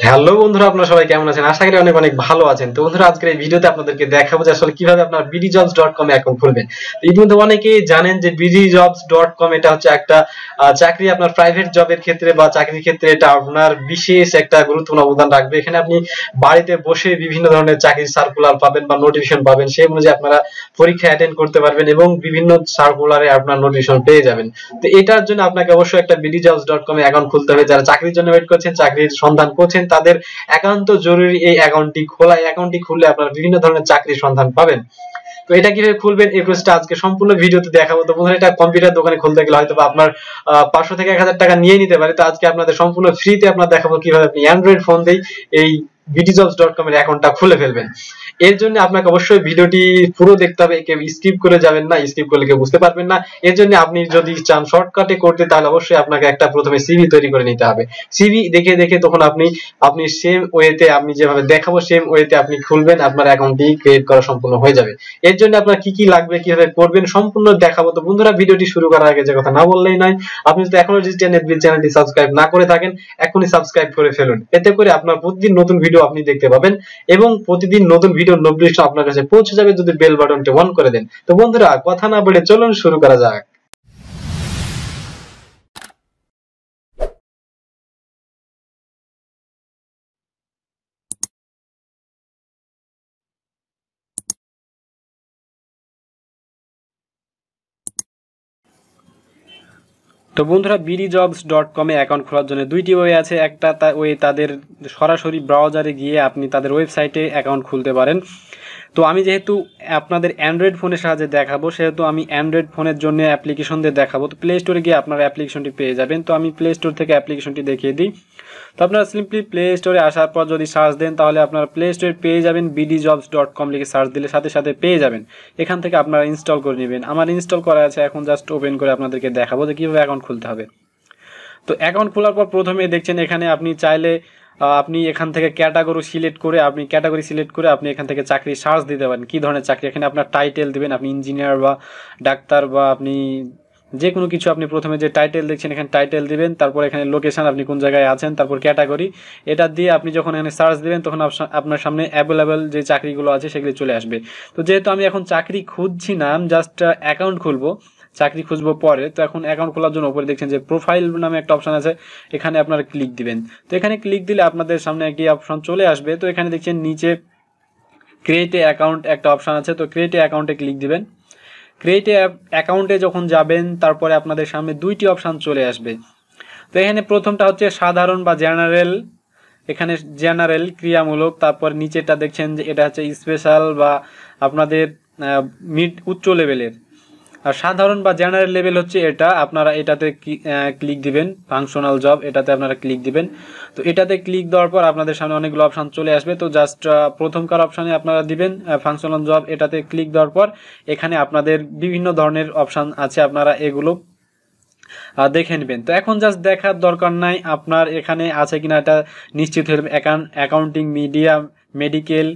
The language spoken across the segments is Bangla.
হ্যালো বন্ধুরা, আপনারা সবাই কেমন আছেন? আশা করি অনেক অনেক ভালো আছেন। তো বন্ধুরা, আজকের এই ভিডিওতে আপনাদেরকে দেখাবো যে আসলে কিভাবে আপনারা bdjobs.com এ অ্যাকাউন্ট খুলবেন। ইতিমধ্যে অনেকেই জানেন যে bdjobs.com এটা হচ্ছে একটা চাকরি, আপনার প্রাইভেট জবের ক্ষেত্রে বা চাকরির ক্ষেত্রে এটা আপনার বিশেষ একটা গুরুত্বপূর্ণ অবদান রাখবে। এখানে আপনি বাড়িতে বসে বিভিন্ন ধরনের চাকরির সার্কুলার পাবেন বা নোটিফিকেশন পাবেন, সেই অনুযায়ী আপনারা পরীক্ষা অ্যাটেন্ড করতে পারবেন এবং বিভিন্ন সার্কুলারে আপনার নোটিফিকেশন পেয়ে যাবেন। তো এটার জন্য আপনাকে অবশ্যই একটা bdjobs.com এ অ্যাকাউন্ট খুলতে হবে। যারা চাকরির জন্য ওয়েট করছেন, চাকরির সন্ধান করছেন, তাদের একান্ত জরুরি এই অ্যাকাউন্টটি খোলা। এই অ্যাকাউন্টটি খুললে আপনারা বিভিন্ন ধরনের চাকরির সন্ধান পাবেন। তো এটা কিভাবে খুলবেন এই প্রসেসটা আজকে সম্পূর্ণ ভিডিওতে দেখাবো। তো বন্ধুরা, এটা কম্পিউটার দোকানে খুলতে গেলে হয়তো আপনার 500 থেকে 1000 টাকা নিয়ে নিতে পারে। তো আজকে আপনাদের সম্পূর্ণ ফ্রিতে আপনার দেখাবো কিভাবে আপনি অ্যান্ড্রয়েড ফোন দিয়ে এই bdjobs.com এর অ্যাকাউন্টটা খুলে ফেলবেন। এর জন্য আপনাকে অবশ্যই ভিডিওটি পুরো দেখতে হবে, কেউ স্কিপ করে যাবেন না, স্কিপ করলে কেউ বুঝতে পারবেন না। এর জন্য আপনি যদি চান শর্টকাটে করতে, তাহলে অবশ্যই আপনাকে একটা প্রথমে সিভি তৈরি করে নিতে হবে। সিভি দেখে দেখে তখন আপনি সেম ওয়েতে, আমি যেভাবে দেখাবো সেম ওয়েতে আপনি খুলবেন, আপনার অ্যাকাউন্টটি ক্রিয়েট করা সম্পূর্ণ হয়ে যাবে। এর জন্য আপনার কি কি লাগবে, কিভাবে করবেন সম্পূর্ণ দেখাবো। তো বন্ধুরা, ভিডিওটি শুরু করার আগে যে কথা না বললেই নয়, আপনি যদি এখনো চ্যানেলটি সাবস্ক্রাইব না করে থাকেন, এখনই সাবস্ক্রাইব করে ফেলুন। এতে করে আপনার প্রতিদিন নতুন ভিডিও আপনি দেখতে পাবেন এবং প্রতিদিন নতুন ভিডিওর নোটিফিকেশন আপনার কাছে পৌঁছে যাবে যদি বেল বাটনটি অন করে দেন। তো বন্ধুরা, কথা না বলে চলুন শুরু করা যাক। তো বন্ধুরা, bdjobs.com এ অ্যাকাউন্ট খোলার জন্য দুইটি ওয়ে আছে। একটা ওয়ে তাদের সরাসরি ব্রাউজারে গিয়ে আপনি তাদের ওয়েবসাইটে অ্যাকাউন্ট খুলতে পারেন। তো আমি যেহেতু আপনাদের অ্যান্ড্রয়েড ফোনের সাহায্যে দেখাবো, সেহেতু আমি অ্যান্ড্রয়েড ফোনের জন্য অ্যাপ্লিকেশন দিয়ে দেখাবো। তো প্লে স্টোরে গিয়ে আপনারা অ্যাপ্লিকেশনটি পেয়ে যাবেন। তো আমি প্লে স্টোর থেকে অ্যাপ্লিকেশনটি দেখিয়ে দিই। তো আপনারা সিম্পলি প্লে স্টোরে আসার পর যদি সার্চ দেন, তাহলে আপনারা প্লে স্টোরে পেয়ে যাবেন। bdjobs.com লিখে সার্চ দিলে সাথে সাথে পেয়ে যাবেন। এখান থেকে আপনারা ইনস্টল করে নেবেন। আমার ইনস্টল করা আছে, এখন জাস্ট ওপেন করে আপনাদেরকে দেখাবো যে কীভাবে অ্যাকাউন্ট খুলতে হবে। তো অ্যাকাউন্ট খোলার পর প্রথমে দেখছেন এখানে আপনি চাইলে আপনি এখান থেকে ক্যাটাগরি সিলেক্ট করে আপনি এখান থেকে চাকরি সার্চ দিতে পারেন, কী ধরনের চাকরি। এখানে আপনার টাইটেল দিবেন, আপনি ইঞ্জিনিয়ার বা ডাক্তার বা আপনি যে কোনো কিছু। আপনি প্রথমে যে টাইটেল দেখছেন এখানে টাইটেল দিবেন, তারপর এখানে লোকেশন, আপনি কোন জায়গায় আছেন, তারপর ক্যাটাগরি। এটা দিয়ে আপনি যখন এখানে সার্চ দিবেন, তখন আপনার সামনে অ্যাভেলেবেল যে চাকরিগুলো আছে সেগুলি চলে আসবে। তো যেহেতু আমি এখন চাকরি খুঁজছি না, জাস্ট অ্যাকাউন্ট খুলবো, চাকরি খুঁজবো পরে। তো এখন অ্যাকাউন্ট খোলার জন্য উপরে দেখছেন যে প্রোফাইল নামে একটা অপশন আছে, এখানে আপনারা ক্লিক দিবেন। তো এখানে ক্লিক দিলে আপনাদের সামনে একটি অপশন চলে আসবে। তো এখানে দেখছেন নিচে ক্রিয়েট এ অ্যাকাউন্ট একটা অপশন আছে। তো ক্রিয়েট এ অ্যাকাউন্টে ক্লিক দিবেন। ক্রিয়েট এ অ্যাকাউন্টে যখন যাবেন, তারপরে আপনাদের সামনে দুইটি অপশন চলে আসবে। তো এখানে প্রথমটা হচ্ছে সাধারণ বা জেনারেল, এখানে জেনারেল ক্রিয়ামূলক। তারপর নিচেটা দেখছেন যে এটা হচ্ছে স্পেশাল বা আপনাদের মিড উচ্চ লেভেলের। আর সাধারণ বা জেনারেল লেভেল হচ্ছে এটা, আপনারা এটাতে ক্লিক দিবেন। ফাংশনাল জব, এটাতে আপনারা ক্লিক দিবেন। তো এটাতে ক্লিক দেওয়ার পর আপনাদের সামনে অনেকগুলো অপশান চলে আসবে। তো জাস্ট প্রথমকার অপশানে আপনারা দিবেন ফাংশনাল জব। এটাতে ক্লিক দেওয়ার পর এখানে আপনাদের বিভিন্ন ধরনের অপশান আছে, আপনারা এগুলো দেখে নেবেন। তো এখন জাস্ট দেখার দরকার নাই আপনার এখানে আছে কিনা, এটা নিশ্চিত হয়ে যাবে। Accounting, media, medical,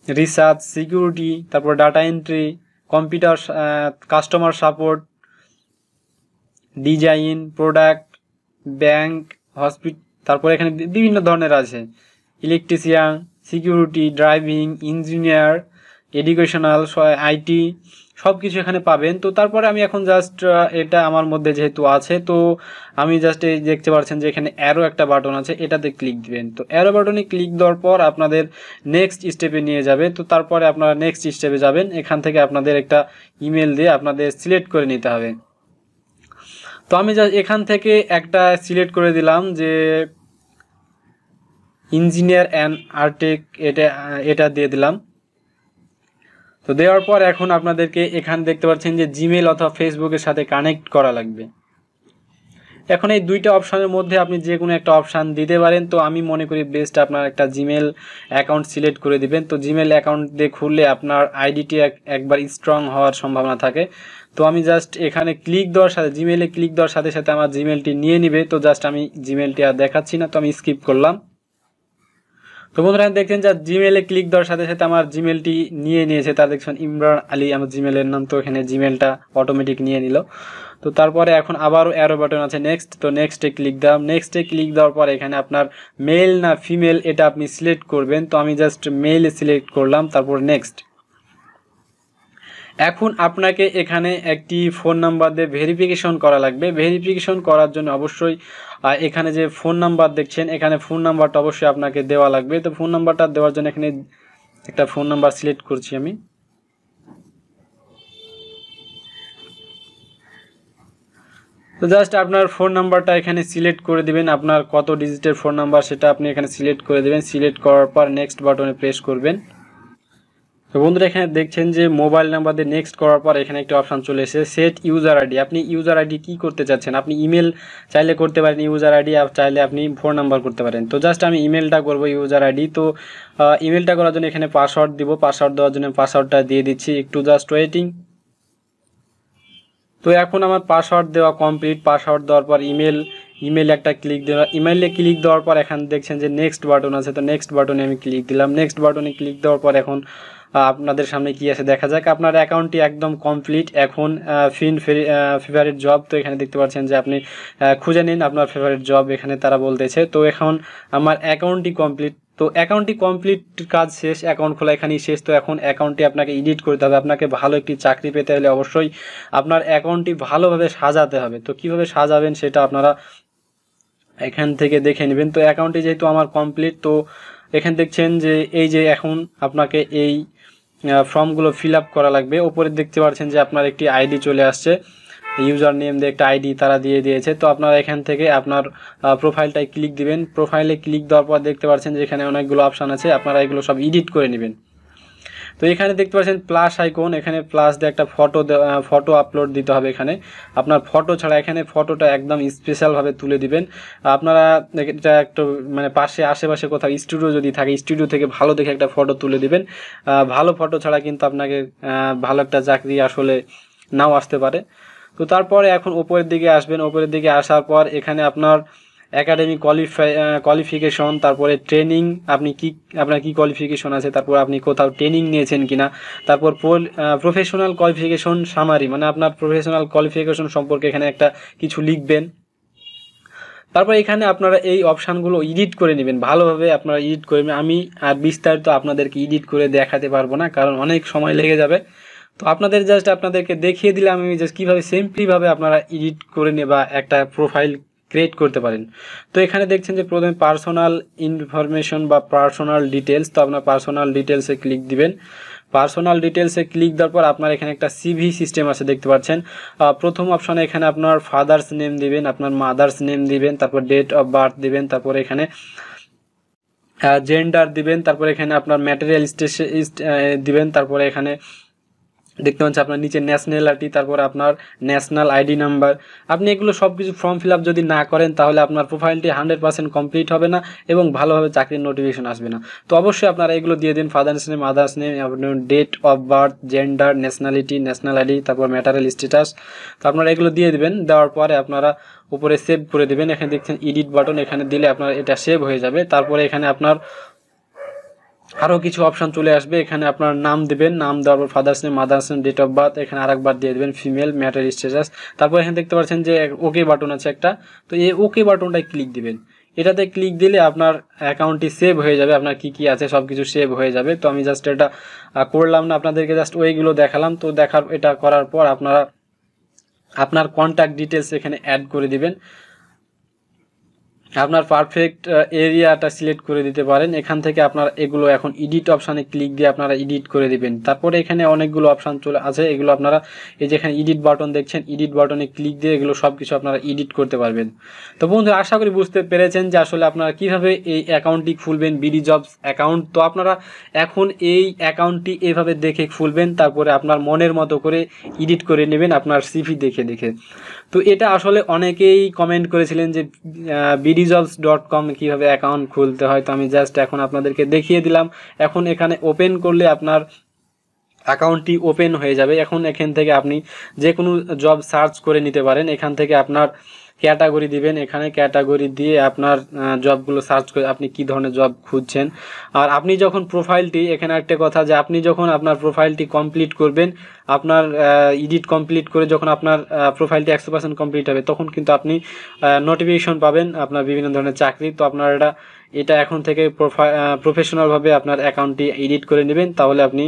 research, security, তারপর data entry, computer, customer support, design, product, bank, hospital, তারপর এখানে বিভিন্ন ধরনের আছে। Electrician, security, driving, engineer, educational, IT, সব কিছু এখানে পাবেন। তো তারপরে আমি এখন জাস্ট এটা আমার মধ্যে যেহেতু আছে, তো আমি জাস্ট এই দেখতে পাচ্ছেন যে এখানে অ্যারো একটা বাটন আছে, এটাতে ক্লিক দিবেন। তো অ্যারো বাটনে ক্লিক দেওয়ার পর আপনাদের নেক্সট স্টেপে নিয়ে যাবে। তো তারপরে আপনারা নেক্সট স্টেপে যাবেন। এখান থেকে আপনাদের একটা ইমেল দিয়ে আপনাদের সিলেক্ট করে নিতে হবে। তো আমি জাস্ট এখান থেকে একটা সিলেক্ট করে দিলাম যে ইঞ্জিনিয়ার অ্যান্ড আর্টেক, এটা দিয়ে দিলাম। তো দেওয়ার পর এখন আপনাদেরকে এখানে দেখতে পাচ্ছেন যে জিমেল অথবা ফেসবুকের সাথে কানেক্ট করা লাগবে। এখন এই দুইটা অপশানের মধ্যে আপনি যে কোনো একটা অপশান দিতে পারেন। তো আমি মনে করি বেস্ট আপনার একটা জিমেল অ্যাকাউন্ট সিলেক্ট করে দিবেন। তো জিমেল অ্যাকাউন্ট দিয়ে খুললে আপনার আইডিটি একবার স্ট্রং হওয়ার সম্ভাবনা থাকে। তো আমি জাস্ট এখানে ক্লিক দেওয়ার সাথে, জিমেলে ক্লিক দেওয়ার সাথে সাথে আমার জিমেলটি নিয়ে নিবে। তো জাস্ট আমি জিমেলটি আর দেখাচ্ছি না, তো আমি স্কিপ করলাম। তো বন্ধুরা দেখছেন যে জিমেলে ক্লিক দেওয়ার সাথে সাথে আমার জিমেলটি নিয়ে নিয়েছে। তার দেখছেন ইমরান আলী আমার জিমেলের নাম। তো এখানে জিমেলটা অটোমেটিক নিয়ে নিল। তো তো তারপরে এখন আবারও অ্যারো বাটন আছে নেক্সট, তো নেক্সটে ক্লিক দিলাম। নেক্সটে ক্লিক দেওয়ার পর এখানে আপনার মেল না ফিমেল এটা আপনি সিলেক্ট করবেন, তো আমি জাস্ট মেল সিলেক্ট করলাম, তারপর নেক্সট। এখন আপনাকে এখানে একটি ফোন নাম্বার দিয়ে ভেরিফিকেশন করা লাগবে। ভেরিফিকেশন করার জন্য অবশ্যই এখানে যে ফোন নাম্বার দেখছেন এখানে ফোন নাম্বারটা অবশ্যই আপনাকে দেওয়া লাগবে। তো ফোন নাম্বারটা দেওয়ার জন্য এখানে একটা ফোন নাম্বার সিলেক্ট করছি আমি। তো জাস্ট আপনার ফোন নাম্বারটা এখানে সিলেক্ট করে দিবেন, আপনার কত ডিজিটের ফোন নাম্বার সেটা আপনি এখানে সিলেক্ট করে দেবেন। সিলেক্ট করার পর নেক্সট বাটনে প্রেস করবেন। তো বন্ধুরা এখানে দেখছেন যে মোবাইল নাম্বার দিয়ে নেক্সট করার পর এখানে একটা অপশান চলে এসেছে সেট ইউজার আইডি। আপনি ইউজার আইডি কী করতে চাচ্ছেন, আপনি ইমেল চাইলে করতে পারেন, ইউজার আইডি চাইলে আপনি ফোন নাম্বার করতে পারেন। তো জাস্ট আমি ইমেলটা করব ইউজার আইডি। তো ইমেলটা করার জন্য এখানে পাসওয়ার্ড দিব, পাসওয়ার্ড দেওয়ার জন্য পাসওয়ার্ডটা দিয়ে দিচ্ছি, একটু জাস্ট ওয়েটিং। তো এখন আমার পাসওয়ার্ড দেওয়া কমপ্লিট। পাসওয়ার্ড দেওয়ার পর ইমেল একটা ক্লিক দেওয়া, ইমেলে ক্লিক দেওয়ার পর এখানে দেখছেন যে নেক্সট বাটন আছে, তো নেক্সট বাটনে আমি ক্লিক দিলাম। নেক্সট বাটনে ক্লিক দেওয়ার পর এখন আপনাদের সামনে কি আছে দেখা যাক। আপনার অ্যাকাউন্টটি একদম কমপ্লিট। এখন ফেভারিট জব, তো এখানে দেখতে পাচ্ছেন যে আপনি খুঁজে নিন আপনার ফেভারিট জব, এখানে তারা বলতেছে। তো এখন আমার অ্যাকাউন্টটি কমপ্লিট। তো অ্যাকাউন্টটি কমপ্লিট, কাজ শেষ, অ্যাকাউন্ট খোলা এখানেই শেষ। তো এখন অ্যাকাউন্টটি আপনাকে এডিট করতে হবে। আপনাকে ভালো একটি চাকরি পেতে হলে অবশ্যই আপনার অ্যাকাউন্টটি ভালোভাবে সাজাতে হবে। তো কিভাবে সাজাবেন সেটা আপনারা এখান থেকে দেখে নেবেন। তো অ্যাকাউন্টটি যেহেতু আমার কমপ্লিট, তো এখানে দেখছেন যে এই যে এখন আপনাকে এই ফর্মগুলো ফিল আপ করা লাগবে। ওপরে দেখতে পাচ্ছেন যে আপনার একটি আইডি চলে আসছে, ইউজার নেম দিয়ে একটা আইডি তারা দিয়ে দিয়েছে। তো আপনারা এখান থেকে আপনার প্রোফাইলটায় ক্লিক দিবেন। প্রোফাইলে ক্লিক দেওয়ার পর দেখতে পাচ্ছেন যে এখানে অনেকগুলো অপশান আছে, আপনারা এগুলো সব এডিট করে নেবেন। তো এখানে দেখতে পাচ্ছেন প্লাস আইকন, এখানে প্লাস দিয়ে একটা ফটো আপলোড দিতে হবে। এখানে আপনার ফটো ছাড়া এখানে ফটোটা একদম স্পেশালভাবে তুলে দিবেন। আপনারা এটা একটু মানে পাশে আশেপাশে কোথাও স্টুডিও যদি থাকে স্টুডিও থেকে ভালো দেখে একটা ফটো তুলে দিবেন। ভালো ফটো ছাড়া কিন্তু আপনাকে ভালো একটা চাকরি আসলে নাও আসতে পারে। তো তারপরে এখন ওপরের দিকে আসবেন। ওপরের দিকে আসার পর এখানে আপনার একাডেমিক কোয়ালিফিকেশন, তারপরে ট্রেনিং, আপনার কি কোয়ালিফিকেশন আছে, তারপর আপনি কোথাও ট্রেনিং নিয়েছেন কিনা, তারপর প্রফেশনাল কোয়ালিফিকেশন সামারি, মানে আপনার প্রফেশনাল কোয়ালিফিকেশন সম্পর্কে এখানে একটা কিছু লিখবেন। তারপর এখানে আপনারা এই অপশানগুলো এডিট করে নেবেন, ভালোভাবে আপনারা এডিট করে নেবেন। আমি আর বিস্তারিত আপনাদেরকে এডিট করে দেখাতে পারবো না, কারণ অনেক সময় লেগে যাবে। তো আপনাদেরকে দেখিয়ে দিলে আমি জাস্ট কীভাবে সিম্পলিভাবে আপনারা এডিট করে বা একটা প্রোফাইল ক্রিয়েট করতে পারেন। তো এখানে দেখছেন যে প্রথমে পার্সোনাল ইনফরমেশন বা পার্সোনাল ডিটেলস, তো আপনার পার্সোনাল ডিটেলসে ক্লিক দিবেন। পার্সোনাল ডিটেলসে ক্লিক দেওয়ার পর আপনার এখানে একটা সিভি সিস্টেম আছে দেখতে পাচ্ছেন। প্রথম অপশানে এখানে আপনার ফাদার্স নেম দিবেন, আপনার মাদার্স নেম দিবেন, তারপর ডেট অফ বার্থ দিবেন, তারপর এখানে জেন্ডার দিবেন, তারপর এখানে আপনার ম্যাটেরিয়াল দিবেন, তারপরে এখানে দেখতে পাচ্ছেন আপনার নিচে ন্যাশনালিটি, তারপর আপনার ন্যাশনাল আইডি নাম্বার। আপনি এগুলো সব কিছু ফর্ম ফিল আপ যদি না করেন তাহলে আপনার প্রোফাইলটি 100% কমপ্লিট হবে না এবং ভালোভাবে চাকরির নোটিফিকেশন আসবে না। তো অবশ্যই আপনারা এগুলো দিয়ে দিন, ফাদার্স নেম, মাদার্স নেম, আপনার date of birth, gender, nationality, national ID, তারপর ম্যাটেরিয়াল স্ট্যাটাস। তো আপনারা এগুলো দিয়ে দিবেন। দেওয়ার পরে আপনারা উপরে সেভ করে দেবেন। এখানে দেখছেন এডিট বাটন, এখানে দিলে আপনার এটা সেভ হয়ে যাবে। তারপরে এখানে আপনার আরও কিছু অপশান চলে আসবে। এখানে আপনার নাম দেবেন, নাম দেওয়ার পর father's name, mother's name, date of birth, এখানে আরেকবার দিয়ে দেবেন ফিমেল, ম্যাটেরিয়াল স্ট্যাটাস। তারপর এখানে দেখতে পাচ্ছেন যে ওকে বাটন আছে একটা, তো এই ওকে বাটনটায় ক্লিক দিবেন। এটাতে ক্লিক দিলে আপনার অ্যাকাউন্টটি সেভ হয়ে যাবে, আপনার কি আছে সব কিছু সেভ হয়ে যাবে। তো আমি জাস্ট এটা করলাম না, আপনাদেরকে জাস্ট ওইগুলো দেখালাম। তো এটা করার পর আপনারা আপনার কন্ট্যাক্ট ডিটেলস এখানে অ্যাড করে দিবেন। আপনার পারফেক্ট এরিয়াটা সিলেক্ট করে দিতে পারেন। এখান থেকে আপনার এগুলো এখন এডিট অপশানে ক্লিক দিয়ে আপনারা এডিট করে দিবেন। তারপরে এখানে অনেকগুলো অপশান চলে আছে, এগুলো আপনারা এই যে এখানে এডিট বাটন দেখছেন, এডিট বাটনে ক্লিক দিয়ে এগুলো সব কিছু আপনারা এডিট করতে পারবেন। তো বন্ধুরা আশা করি বুঝতে পেরেছেন যে আসলে আপনারা কীভাবে এই অ্যাকাউন্টটি খুলবেন, বিডি জবস অ্যাকাউন্ট। তো আপনারা এখন এই অ্যাকাউন্টটি এভাবে দেখে খুলবেন, তারপরে আপনার মনের মতো করে এডিট করে নেবেন আপনার সিভি দেখে দেখে। তো এটা আসলে অনেকেই কমেন্ট করেছিলেন যে bdjobs.com কীভাবে অ্যাকাউন্ট খুলতে হয়। তো আমি জাস্ট এখন আপনাদেরকে দেখিয়ে দিলাম। এখন এখানে ওপেন করলে আপনার অ্যাকাউন্টটি ওপেন হয়ে যাবে। এখন এখান থেকে আপনি যে কোনো জব সার্চ করে নিতে পারেন। এখান থেকে আপনার ক্যাটাগরি দিবেন, এখানে ক্যাটাগরি দিয়ে আপনার জবগুলো সার্চ করে আপনি কী ধরনের জব খুঁজছেন। আর আপনি যখন প্রোফাইলটি, এখানে একটা কথা যে আপনি যখন আপনার প্রোফাইলটি কমপ্লিট করবেন আপনার এডিট কমপ্লিট করে যখন আপনার প্রোফাইলটি 100% কমপ্লিট হবে তখন কিন্তু আপনি নোটিফিকেশন পাবেন আপনার বিভিন্ন ধরনের চাকরি। তো আপনার এটা এখন থেকে প্রফেশনালভাবে আপনার অ্যাকাউন্টটি এডিট করে নেবেন, তাহলে আপনি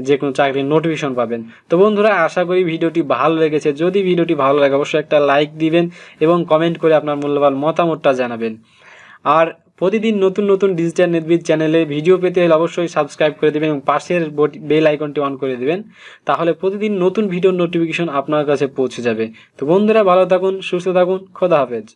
যে কোনো চাকরির নোটিফিকেশন পাবেন। তো বন্ধুরা, আশা করি ভিডিওটি ভালো লেগেছে। যদি ভিডিওটি ভালো লাগে অবশ্যই একটা লাইক দিবেন এবং কমেন্ট করে আপনার মূল্যবান মতামতটা জানাবেন। আর প্রতিদিন নতুন নতুন ডিজিটাল নেটবিজ চ্যানেলে ভিডিও পেতে হলে অবশ্যই সাবস্ক্রাইব করে দেবেন এবং পাশের বেল আইকনটি অন করে দেবেন, তাহলে প্রতিদিন নতুন ভিডিওর নোটিফিকেশন আপনার কাছে পৌঁছে যাবে। তো বন্ধুরা, ভালো থাকুন, সুস্থ থাকুন, খোদা হাফেজ।